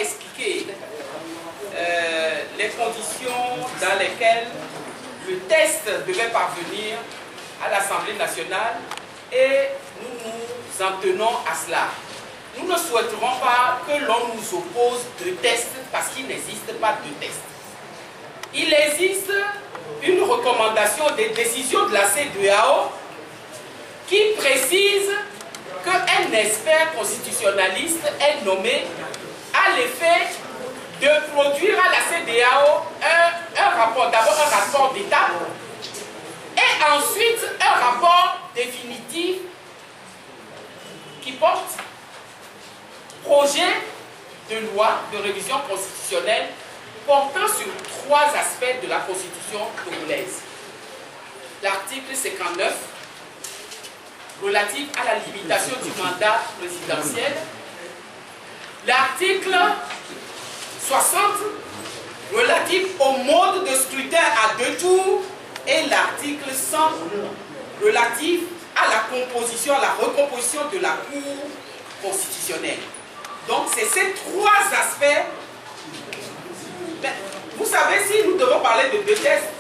expliqué les conditions dans lesquelles le test devait parvenir à l'Assemblée nationale et nous nous en tenons à cela. Nous ne souhaiterons pas que l'on nous oppose de test parce qu'il n'existe pas de test. Il existe une recommandation des décisions de la CEDEAO qui précise qu'un expert constitutionnaliste est nommé à l'effet de produire à la CEDEAO un rapport, d'abord un rapport d'étape et ensuite un rapport définitif qui porte projet de loi de révision constitutionnelle portant sur 3 aspects de la Constitution togolaise. L'article 59, relatif à la limitation du mandat présidentiel. L'article 60, relatif au mode de scrutin à 2 tours. Et l'article 100, relatif à la composition, à la recomposition de la Cour constitutionnelle. Donc, c'est ces 3 aspects. Vous savez, si nous devons parler de 2 tests,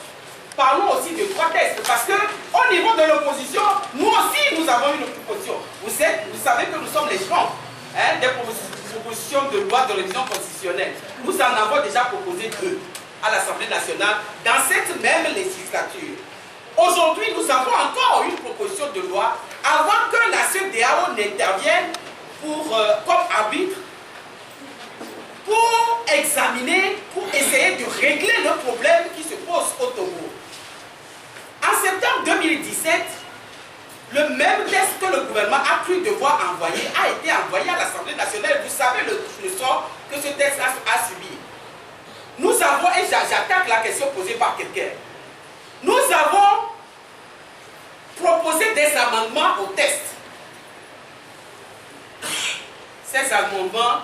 parlons aussi de 3 tests. Parce qu'au niveau de l'opposition, nous aussi, nous avons une proposition. Vous savez que nous sommes les gens des propositions de loi de révision constitutionnelle. Nous en avons déjà proposé 2 à l'Assemblée nationale dans cette même législature. Aujourd'hui, nous avons encore une proposition de loi avant que la CEDEAO n'intervienne comme arbitre pour examiner, pour essayer de régler le problème qui se pose au Togo. En septembre 2017, le même test que le gouvernement a cru devoir envoyer a été envoyé à l'Assemblée nationale. Vous savez le sort que ce test a subi. Nous avons, et j'attaque la question posée par quelqu'un, nous avons proposé des amendements au test. Ces amendements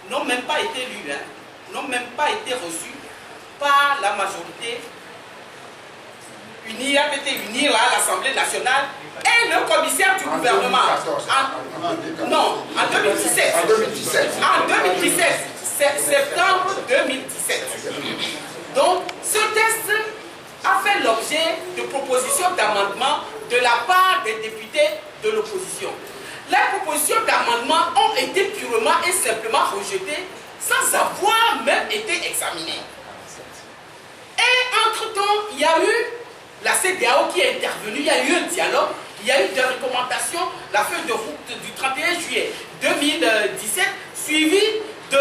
n'ont même pas été lus, n'ont même pas été reçus par la majorité unie, a été unie à l'Assemblée nationale et le commissaire du gouvernement. En 2017. En 2017, septembre 2017. Donc, ce test a fait l'objet de propositions d'amendement de la part des députés de l'opposition. Les propositions d'amendement ont été purement et simplement rejetées sans avoir même été examinées. Et entre-temps, il y a eu la CEDEAO qui est intervenue, il y a eu un dialogue, il y a eu des recommandations, la feuille de route du 31 juillet 2017, suivie de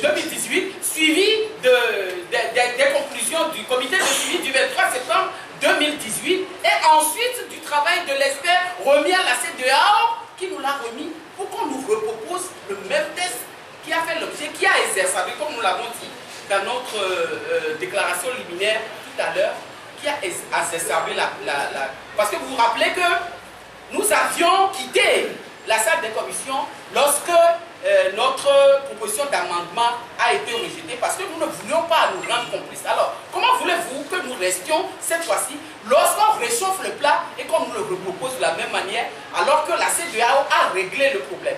2018, suivi des conclusions du comité de suivi du 23 septembre 2018 et ensuite du travail de l'expert remis à la CEDEAO qui nous l'a remis pour qu'on nous repropose le même test qui a fait l'objet, qui a exercé, comme nous l'avons dit dans notre déclaration liminaire tout à l'heure, qui a exacerbé parce que vous vous rappelez que nous avions quitté la salle des commissions lorsque notre proposition d'amendement a été rejetée parce que nous ne voulions pas nous rendre complices. Alors, comment voulez-vous que nous restions cette fois-ci lorsqu'on réchauffe le plat et qu'on nous le repropose de la même manière alors que la CEDEAO a réglé le problème?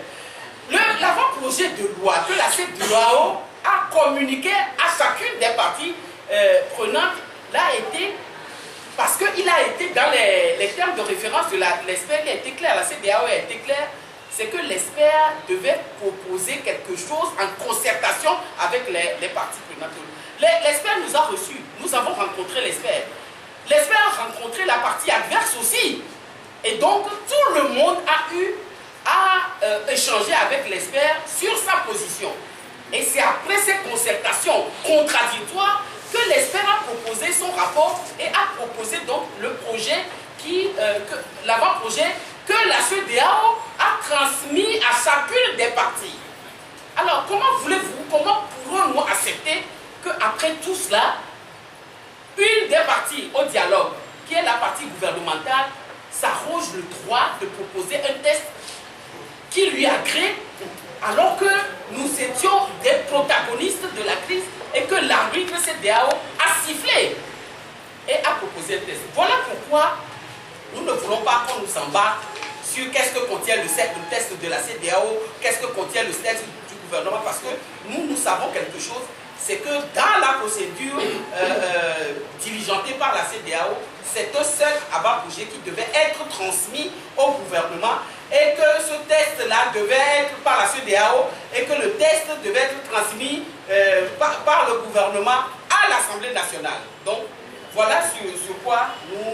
L'avant-projet de loi que la CEDEAO a communiqué à chacune des parties prenantes l'a été parce qu'il a été dans les termes de référence de l'expert qui a été clair, la CEDEAO a été claire, c'est que l'expert devait proposer quelque chose en concertation avec les parties prenantes. L'expert nous a reçus, nous avons rencontré l'expert. L'expert a rencontré la partie adverse aussi. Et donc, tout le monde a eu à échanger avec l'expert sur sa position. Et c'est après ces concertations contradictoires que l'expert a proposé son rapport et a proposé donc le projet l'avant-projet que la CEDEAO a transmis à chacune des parties. Alors, comment pourrons-nous accepter qu'après tout cela, une des parties au dialogue, qui est la partie gouvernementale, s'arroge le droit de proposer un test qui lui agrée, alors que nous étions des protagonistes de la crise et que l'arbitre CEDEAO a sifflé et a proposé un test. Voilà pourquoi nous ne voulons pas qu'on nous embarque sur qu'est-ce que contient le test de la CEDEAO, qu'est-ce que contient le test du gouvernement, parce que nous savons quelque chose, c'est que dans la procédure diligentée par la CEDEAO, c'est un seul avant-projet qui devait être transmis au gouvernement et que ce test-là devait être par la CEDEAO et que le test devait être transmis par le gouvernement à l'Assemblée nationale. Donc, voilà sur quoi nous